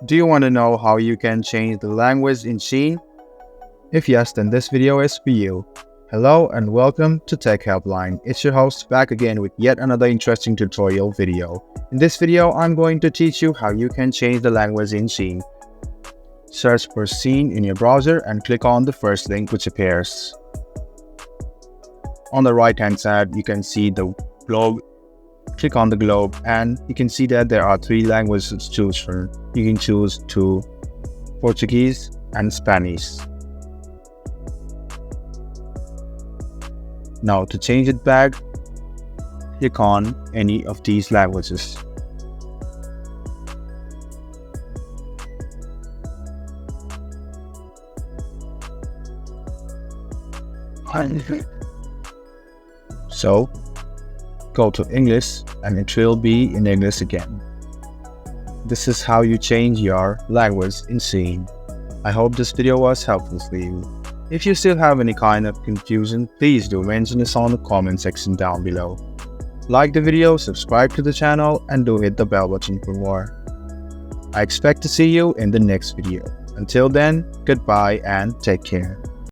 Do you want to know how you can change the language in Shein? If yes, then this video is for you. Hello and welcome to Tech Helpline. It's your host back again with yet another interesting tutorial video. In this video, I'm going to teach you how you can change the language in Shein. Search for Shein in your browser and click on the first link which appears. On the right hand side, you can see the globe. Click on the globe and you can see that there are three languages to choose from. You can choose to Portuguese and Spanish. Now to change it back, click on any of these languages. So go to English and it will be in English again. This is how you change your language in Shein. I hope this video was helpful for you. If you still have any kind of confusion, please do mention this on the comment section down below. Like the video, subscribe to the channel and do hit the bell button for more. I expect to see you in the next video. Until then, goodbye and take care.